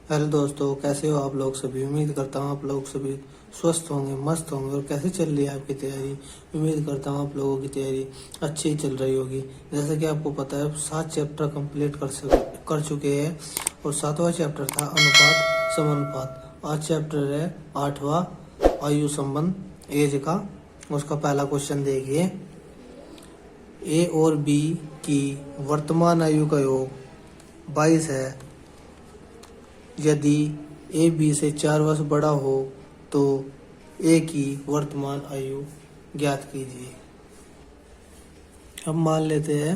Hello दोस्तों, कैसे हो आप लोग सभी। उम्मीद करता हूँ आप लोग सभी स्वस्थ होंगे, मस्त होंगे। और कैसे चल रही है आपकी तैयारी। उम्मीद करता हूँ आप लोगों की तैयारी अच्छी ही चल रही होगी। जैसे कि आपको पता है 7 चैप्टर कंप्लीट कर चुके हैं और 7वां चैप्टर था अनुपात समानुपात। आज चैप्टर है 8वां आयु संबंध एज का। उसका पहला क्वेश्चन देखिए। ए और बी की वर्तमान आयु का योग 22 है। यदि ए बी से 4 वर्ष बड़ा हो तो ए की वर्तमान आयु ज्ञात कीजिए। अब मान लेते हैं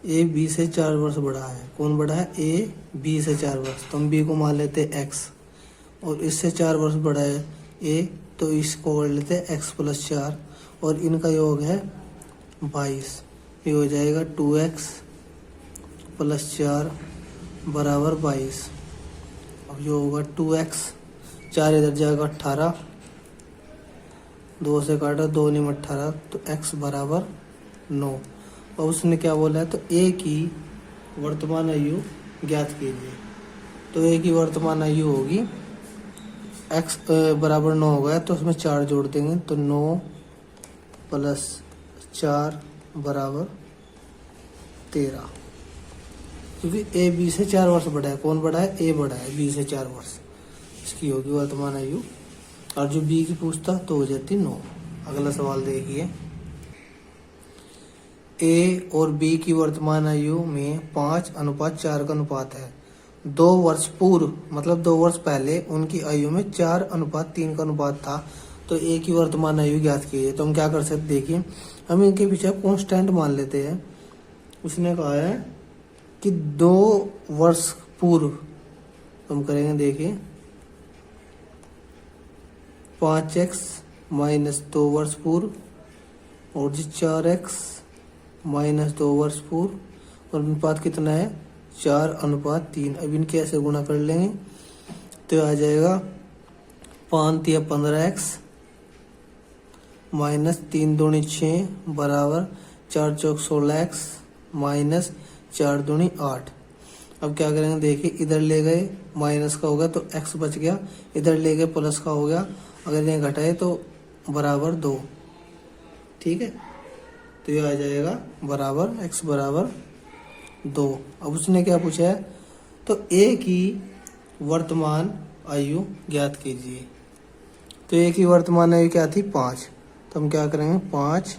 ए बी से 4 वर्ष बड़ा है। कौन बड़ा है? ए बी से 4 वर्ष। तो हम बी को मान लेते हैं एक्स, और इससे 4 वर्ष बड़ा है ए, तो इसको कर लेते हैं एक्स प्लस 4, और इनका योग है 22। ये हो जाएगा 2x प्लस 4 बराबर 22। अब ये होगा 2x, 4 इधर जाएगा 18, 2 से काटा 2 निम 18, तो x बराबर 9। और उसने क्या बोला है? तो a की वर्तमान आयु ज्ञात कीजिए। तो a की वर्तमान आयु होगी x बराबर 9 हो गया, तो उसमें 4 जोड़ देंगे, तो 9 प्लस 4 बराबर 13। क्योंकि ए बी से 4 वर्ष बड़ा है। कौन बड़ा है? ए बड़ा है बी से 4 वर्ष। इसकी होगी वर्तमान आयु। और जो बी की पूछता तो हो जाती 9। अगला सवाल देखिए। ए और बी की वर्तमान आयु में 5:4 का अनुपात है। 2 वर्ष पूर्व, मतलब 2 वर्ष पहले उनकी आयु में 4:3 का अनुपात था। तो ए की वर्तमान आयु ज्ञात कीजिए। तो हम क्या कर सकते? देखिए, हम इनके पीछे कांस्टेंट मान लेते हैं। उसने कहा है कि 2 वर्ष पूर्व हम करेंगे। देखिए 5x माइनस 2 वर्ष पूर्व, और जी 4x माइनस 2 वर्ष पूर्व, और अनुपात कितना है? 4:3। अब इनके ऐसे गुणा कर लेंगे तो आ जाएगा 5 या 15x माइनस 3 दूनी 6 बराबर 4 चौक 16x माइनस 4 दूनी 8। अब क्या करेंगे? देखिए, इधर ले गए माइनस का हो गया तो x बच गया, इधर ले गए प्लस का हो गया। अगर ये घटाए तो बराबर 2। ठीक है, तो ये आ जाएगा बराबर x बराबर 2। अब उसने क्या पूछा है? तो a की वर्तमान आयु ज्ञात कीजिए। तो a की वर्तमान आयु क्या थी? 5। तो हम क्या करेंगे? 5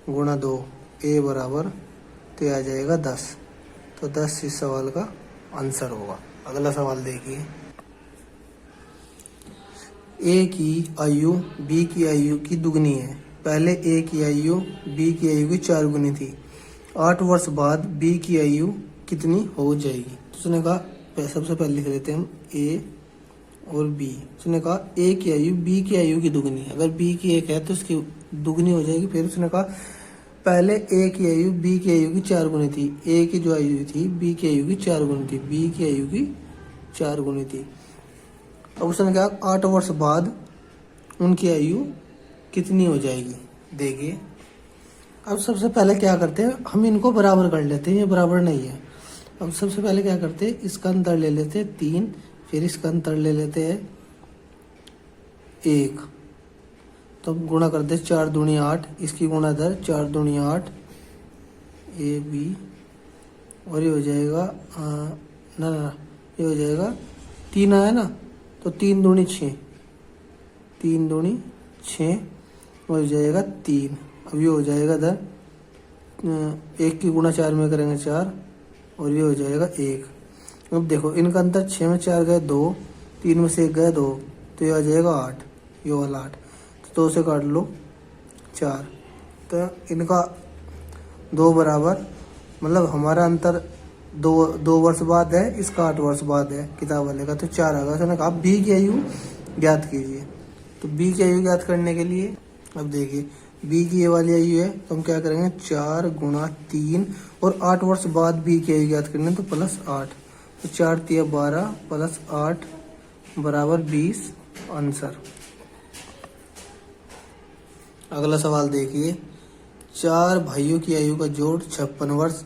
गुणा 2, a बराबर, तो ये आ जाएगा 10। तो 10 इस सवाल का आंसर होगा। अगला सवाल देखिए। ए की आयु बी की आयु की दुगनी है। पहले ए की आयु बी की आयु की 4 गुनी थी। 8 वर्ष बाद बी की आयु कितनी हो जाएगी? तो उसने कहा, सबसे पहले लिख लेते हैं हम ए और बी। उसने कहा ए की आयु बी की आयु की दुगनी है। अगर बी की 1 है तो उसकी दुगनी हो जाएगी। फिर उसने कहा पहले ए की आयु बी की आयु की 4 गुनी थी। ए की जो आयु थी बी की आयु की 4 गुनी थी, बी की आयु की 4 गुनी थी। अब उसने कहा 8 वर्ष बाद उनकी आयु कितनी हो जाएगी? देखिए, अब सबसे पहले क्या करते हैं? हम इनको बराबर कर लेते हैं। ये बराबर नहीं है। अब सबसे पहले क्या करते हैं? इसका अंतर ले लेते हैं 3, फिर इसका अंतर ले लेते हैं 1। तो गुणा कर दे 4 दूनी 8, इसकी गुणा दर 4 दूनी 8 ए बी, और ये हो जाएगा ना ना ये हो जाएगा 3 आया ना, तो 3 दूनी 6, 3 दूनी 6 हो जाएगा 3। अब ये हो जाएगा दर 1 की गुणा 4 में करेंगे 4, और ये हो जाएगा 1। अब देखो, इनका अंतर 6 में 4 गए 2, 3 में से 1 गए 2, तो ये आ जाएगा 8, ये वाला 8। 2 से काट लो 4, तो इनका 2 बराबर, मतलब हमारा अंतर 2 वर्ष बाद है, इसका 8 वर्ष बाद है किताब वाले का, तो 4 आ गया। उसने कहा बी की आयु ज्ञात कीजिए। तो बी की आयु ज्ञात करने के लिए, अब देखिए बी की ये वाली आयु है, तो हम क्या करेंगे? 4 गुणा 3, और 8 वर्ष बाद बी की आयु ज्ञात करनी है, तो प्लस 8। तो 4 तिया 12 प्लस 8 बराबर 20 आंसर। अगला सवाल देखिए। 4 भाइयों की आयु का जोड़ 56 वर्ष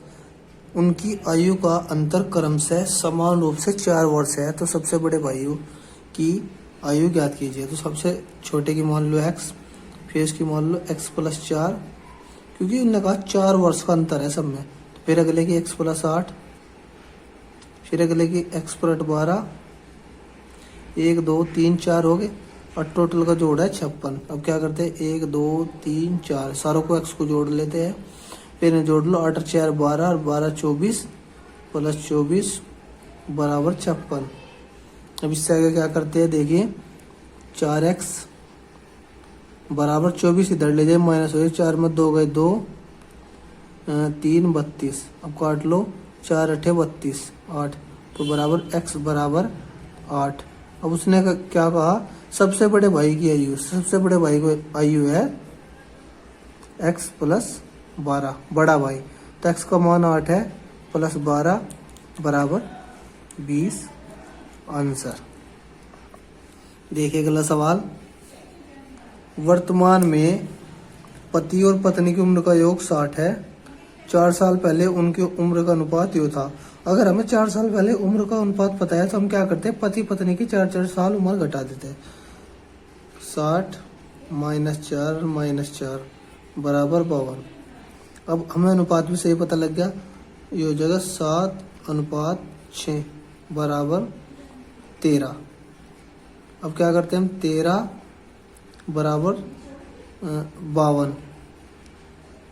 उनकी आयु का अंतर क्रमशः समान रूप से 4 वर्ष है। तो सबसे बड़े भाइयों की आयु ज्ञात कीजिए। तो सबसे छोटे की मान लो x, फिर इसकी मान लो x+4, क्योंकि उन्होंने कहा 4 वर्ष का अंतर है सब में। तो फिर अगले की x+8, फिर अगले की x+12, 1 2 3 4 हो गए और टोटल का जोड़ है 56। अब क्या करते हैं 1 2 3 4 सारों को x को जोड़ लेते हैं। फिर जोड़ लो 8 4 12 और 12 24 प्लस 24 बराबर 56। अब इससे आगे क्या करते हैं देखिए 4x बराबर 24 इधर ले जाए माइनस हो गए 4 में 2 गए 2 3 32। अब काट लो 4 8 32 8 तो बराबर x बराबर 8। अब उसने क्या कहा सबसे बड़े भाई की आयु, सबसे बड़े भाई को आयु है x+12 बड़ा भाई। तो x का मान 8 है प्लस 12 बराबर 20 आंसर। देखिए अगला सवाल, वर्तमान में पति और पत्नी की उम्र का योग 60 है। 4 साल पहले उनकी उम्र का अनुपात यो था। अगर हमें 4 साल पहले उम्र का अनुपात पता है तो हम क्या करते हैं पति पत्नी की 4 साल उम्र घटा देते हैं। 60 -4 बराबर 52। अब हमें अनुपात भी सही पता लग गया, ये हो जाएगा 7:6 बराबर 13। अब क्या करते हैं हम 13 बराबर 52,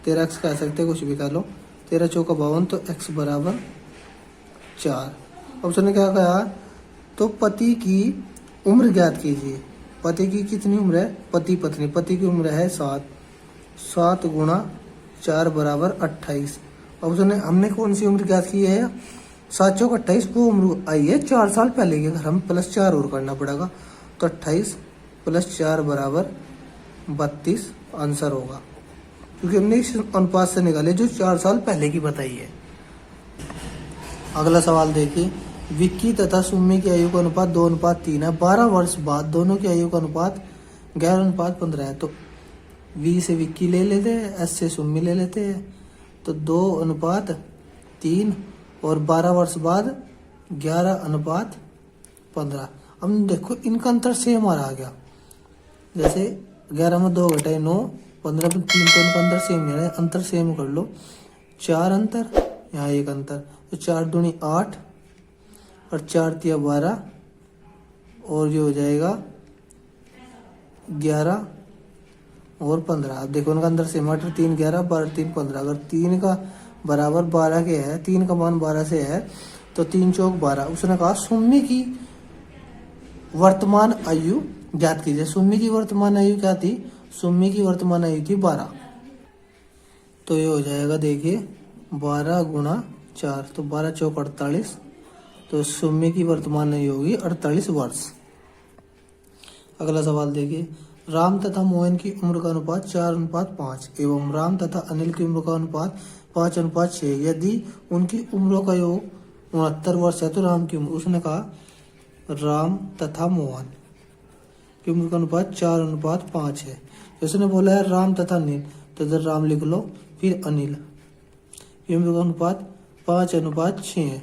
13x कह सकते हैं, कुछ भी कह लो। 13 चौका 52 तो x बराबर 4। अब उसने क्या कहा तो पति की उम्र ज्ञात कीजिए। पति की कितनी उम्र है, पति पत्नी, पति की उम्र है 7, 7 गुणा 4 बराबर 28। अब उसने हमने कौन सी उम्र ज्ञात की है 7 चौक 28, वो उम्र आई है 4 साल पहले की। अगर हम +4 और करना पड़ेगा तो 28 + 4 बराबर 32 आंसर होगा, क्योंकि हमने इस अनुपात से निकाले जो 4 साल पहले की बताई है। अगला सवाल देखिए, विक्की तथा सुम्मी की आयु का अनुपात 2:3 है। 12 वर्ष बाद दोनों की आयु का अनुपात 11:15 है। तो V से विक्की ले लेते हैं, S से सुम्मी ले लेते हैं, तो 2:3 और 12 वर्ष बाद 11:15। अब देखो इनका अंतर सेम आ गया, जैसे 11 में 2 घटाए 9, 15 में 3 तो इनका अंतर सेम है, अंतर सेम कर लो। 4 अंतर, यहाँ 1 अंतर, तो 4 दूनी 8 और 4 तिया 12 और ये हो जाएगा 11 और 15। अब देखो उनका अंदर से मटर 3 11 12 3 15। अगर 3 का बराबर 12 के है, 3 का मान 12 से है तो 3 चौक 12। उसने कहा सुम्मी की वर्तमान आयु ज्ञात कीजिए। सुम्मी की वर्तमान आयु क्या थी, सुम्मी की वर्तमान आयु थी 12। तो ये हो जाएगा देखिए 12 गुणा 4 तो 12 चौक 48। तो सुम्मी की वर्तमान आयु होगी 48 वर्ष। अगला सवाल देखिए, राम तथा मोहन की उम्र का अनुपात 4:5 एवं राम तथा अनिल की उम्र का अनुपात 5:6। यदि उनकी उम्रों का योग 69 वर्ष है तो राम की उम्र, उसने कहा राम तथा मोहन की उम्र का अनुपात 4:5 है। उसने बोला है राम तथा अनिल, तो इधर राम लिख लो, फिर अनिल की उम्र का अनुपात 5:6 है।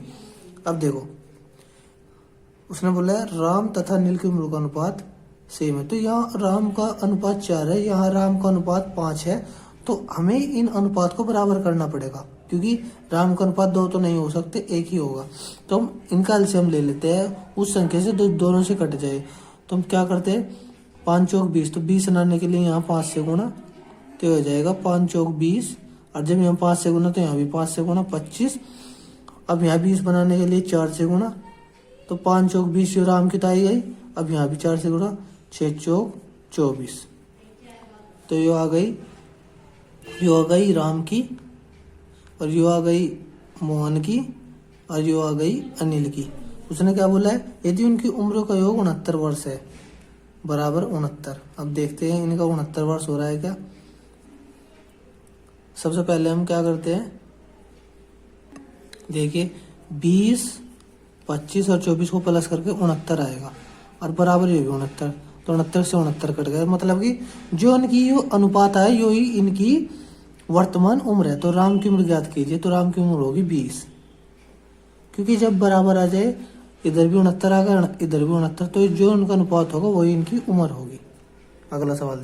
अब देखो उसने बोला है राम तथा अनिल की उम्र का अनुपात सेम है, तो यहाँ राम का अनुपात 4 है, यहाँ राम का अनुपात 5 है, तो हमें इन अनुपात को बराबर करना पड़ेगा, क्योंकि राम का अनुपात 2 तो नहीं हो सकते, 1 ही होगा। तो हम इनका एलसीएम ले लेते हैं, उस संख्या से दोनों से कट जाए। तो हम क्या करते हैं 5 चौक 20, तो 20 बनाने के लिए यहाँ 5 से गुना तो हो जाएगा 5 चौक 20, और जब यहाँ 5 से गुना तो यहाँ भी 5 से गुना 25। अब यहाँ 20 बनाने के लिए 4 से गुना, तो 5 चौक 20 जो राम की ताई गई, अब यहाँ भी 4 से गुना 6 चौक 24। तो ये आ गई राम की, और ये आ गई मोहन की, और ये आ गई अनिल की। उसने क्या बोला है, यदि उनकी उम्र का योग 69 वर्ष है बराबर 69। अब देखते हैं इनका 69 वर्ष हो रहा है क्या। सबसे पहले हम क्या करते हैं, देखिए 20 25 और 24 को प्लस करके 69 आएगा, और बराबर ये भी 69, तो 69 से 69 कट गया। मतलब कि जो इनकी यो अनुपात है यो ही इनकी वर्तमान उम्र है तो राम की उम्र ज्ञात कीजिए, तो राम की उम्र होगी 20, क्योंकि जब बराबर आ जाए इधर भी 69 आ गया इधर भी 69, तो जो उनका अनुपात होगा वही इनकी उम्र होगी। अगला सवाल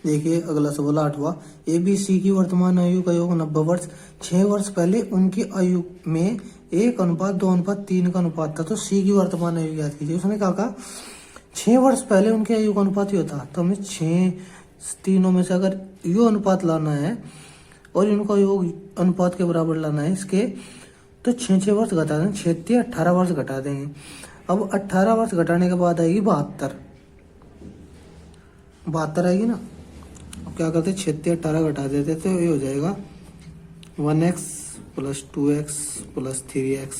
देखिए अगला सवाल 8वां, ए बी सी की वर्तमान आयु का योग 90 वर्ष। 6 वर्ष पहले उनकी आयु में 1:2:3 का अनुपात था, तो सी की वर्तमान आयु ज्ञात कीजिए। उसने कहा 6 वर्ष पहले उनकी आयु का अनुपात ये होता, तो हमें 6 तीनों में से अगर यो अनुपात लाना है और इनका योग अनुपात के बराबर लाना है इसके, तो 6 वर्ष घटा देंगे, 6 18 वर्ष घटा देंगे। अब 18 वर्ष घटाने के बाद आएगी 72 आएगी ना। अब क्या करते 6 18 घटा देते तो ये हो जाएगा 1x + 2x + 3x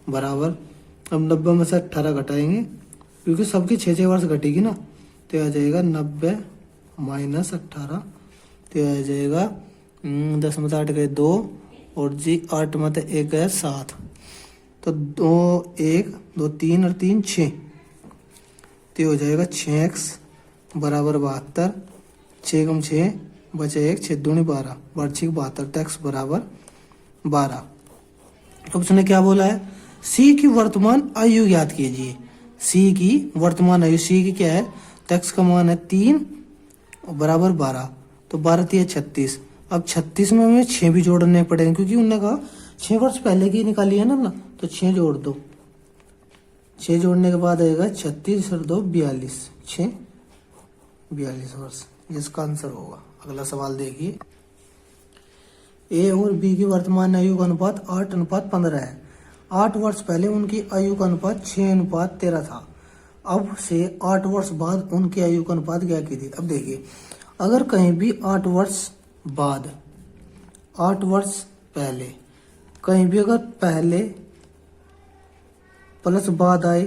बराबर। अब 90 में से 18 घटाएंगे क्योंकि सबकी 6 वर्ष घटेगी ना, तो आ जाएगा 90 - 18, तो आ जाएगा 10 में से 8 गए 2 और जी 8 में से 1 गया 7, तो 2 1 2 3 और 3 6, तो हो जाएगा 6x बराबर 72, 6 कम 6 बचे 1, 6 दूनी 12, 12 72, तो x बराबर 12। अब उसने क्या बोला है, c की वर्तमान आयु ज्ञात कीजिए। c की वर्तमान आयु, c की क्या है, तो x का मान है 3 बराबर 12, तो 12 3 36। अब 36 में हमें 6 भी जोड़ने पड़ेंगे क्योंकि उन्होंने कहा 6 वर्ष पहले की निकाली है ना, तो 6 जोड़ दो। 6 जोड़ने के बाद आएगा 36 और 2 42, 6 42 वर्ष, इसका आंसर होगा। अगला सवाल देखिए, ए और बी की वर्तमान आयु का अनुपात 8:15 है। 8 वर्ष पहले उनकी आयु का अनुपात 6:13 था। अब से 8 वर्ष बाद उनकी आयु का अनुपात क्या की थी। अब देखिए अगर कहीं भी 8 वर्ष बाद, 8 वर्ष पहले, कहीं भी अगर पहले प्लस बाद आए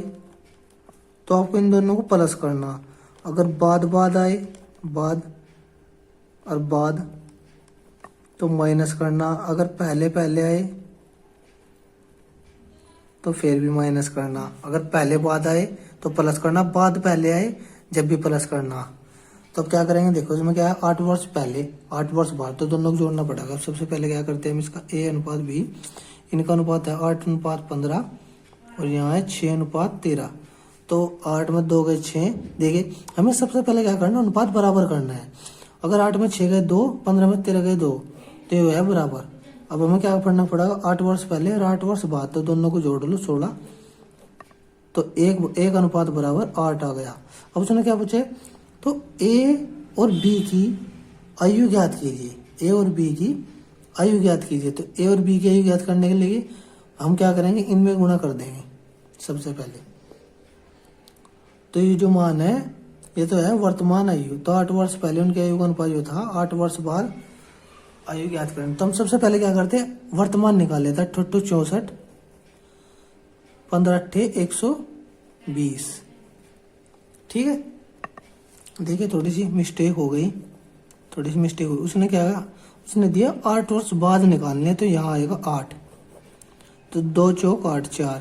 तो आपको इन दोनों को प्लस करना, अगर बाद आए बाद और बाद तो माइनस करना, अगर पहले आए तो फिर भी माइनस करना, अगर पहले बाद आए तो प्लस करना, बाद पहले आए जब भी प्लस करना। तो अब क्या करेंगे, देखो इसमें क्या है 8 वर्ष पहले 8 वर्ष बाद, तो दोनों को जोड़ना पड़ेगा। सबसे पहले क्या करते हैं हम, इसका a अनुपात b, इनका अनुपात है 8:15 और यहाँ है 6:13, तो 8 में 2 गए 6। देखिए हमें सबसे पहले क्या करना, अनुपात बराबर करना है। अगर 8 में 6 गए 2, 15 में 13 गए 2, तो ये है बराबर। अब हमें क्या पढ़ना पड़ेगा, 8 वर्ष पहले और 8 वर्ष बाद, तो दोनों को जोड़ लो 16, तो एक अनुपात बराबर 8 आ गया। अब उसने क्या पूछे, तो ए और बी की आयु ज्ञात कीजिए। ए और बी की आयु ज्ञात कीजिए, तो ए और बी की आयु ज्ञात करने के लिए हम क्या करेंगे, इनमें गुणा कर देंगे सबसे पहले। तो ये जो मान है ये तो है वर्तमान आयु, तो 8 वर्ष पहले उनकी आयु का अनुपात जो था 8 वर्ष बाद आयु ज्ञात करेंगे। तो हम सबसे पहले क्या करते हैं, वर्तमान निकाल लेते हैं। 8 64, 15 120, ठीक है। देखिए थोड़ी सी मिस्टेक हो गई, उसने क्या कहा, उसने दिया 8 वर्ष बाद निकालने, तो यहाँ आएगा 8, तो 2 चौक 8 4,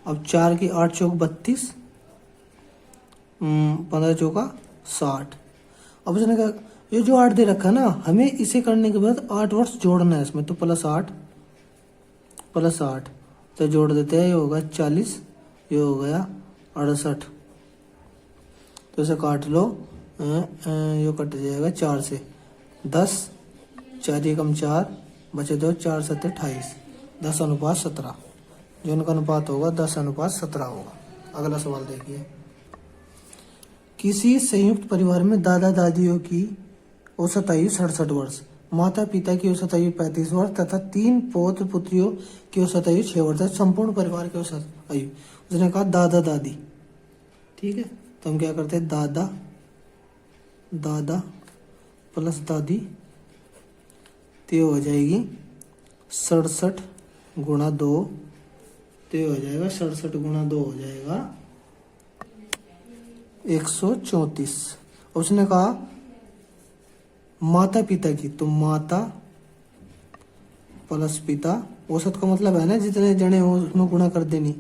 अब 4 की 8 चौक 32, 15 चौका 60। अब उसने कहा ये जो 8 दे रखा ना, हमें इसे करने के बाद 8 वर्ष जोड़ना है इसमें, तो +8 तो जोड़ देते हैं, ये होगा 40, ये हो गया 68, तो इसे काट लो, ये कट जाएगा 4 से, 10 4 कम 4 बचे 2, 4 7 28, 10:17, जो इनका अनुपात होगा 10:17 होगा। अगला सवाल देखिए, किसी संयुक्त परिवार में दादा दादियों की औसत आयु 67 वर्ष, माता पिता की औसत आयु 35 वर्ष तथा 3 पौत्र पुत्रियों की औसत आयु 6 वर्ष है। संपूर्ण परिवार की औसत आयु, उसने कहा दादा दादी, ठीक है। तो हम क्या करते हैं, दादा प्लस दादी, तो हो जाएगी 67 गुणा 2, तो हो जाएगा 67 गुणा 2 हो जाएगा 134। उसने कहा माता पिता की, तो माता प्लस पिता, औसत का मतलब है ना जितने जने हो उसमें गुणा कर देनी।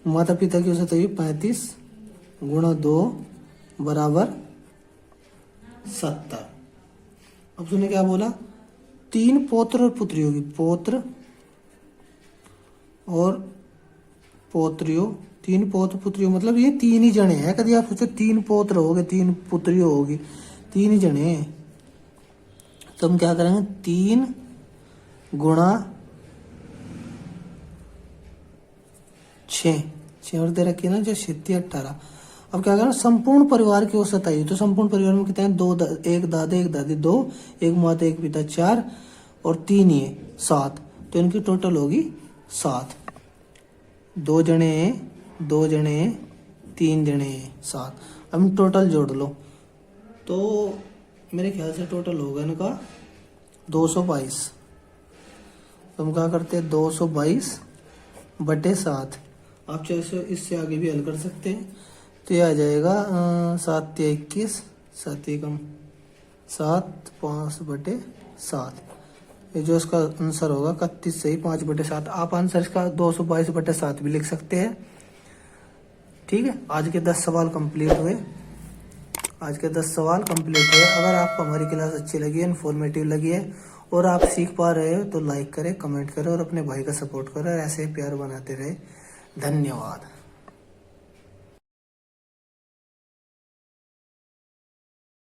माता पिता की औसत आयु 35 गुणा 2 बराबर 70। अब तूने क्या बोला, 3 पौत्र और पुत्री होगी, पौत्र और पौत्रियों, 3 पौत्र पुत्रियों, मतलब ये 3 ही जने हैं। कभी आप सोचो 3 पौत्र हो गए, 3 पुत्रियों होगी, 3 ही जने हैं। तो हम क्या करेंगे, 3 गुणा 6, 6 और दे रखी है ना, जो 18। अब क्या करना, संपूर्ण परिवार की औसत आई। तो संपूर्ण परिवार में कितने हैं, 2, एक दादा एक दादी 2, एक माता एक पिता 4 और 3 ही है 7। तो इनकी टोटल होगी 7। 2 जने हैं, 2 जने हैं, 3 जने हैं, 7। अब हम टोटल जोड़ लो तो मेरे ख्याल से टोटल होगा इनका 222। तो हम क्या करते हैं, 222/7। आप चाहे इससे आगे भी हल कर सकते हैं। तो ये आ जाएगा 7 या 21, 7 एकम 7, 5/7। ये जो इसका आंसर होगा 31 सही, 5/7। आप आंसर इसका 222/7 भी लिख सकते हैं। ठीक है, आज के 10 सवाल कंप्लीट हुए। आज के 10 सवाल कंप्लीट हुए। अगर आपको हमारी क्लास अच्छी लगी है, इन्फॉर्मेटिव लगी है और आप सीख पा रहे हो तो लाइक करें, कमेंट करें और अपने भाई का सपोर्ट करें। ऐसे ही प्यार बनाते रहे। धन्यवाद।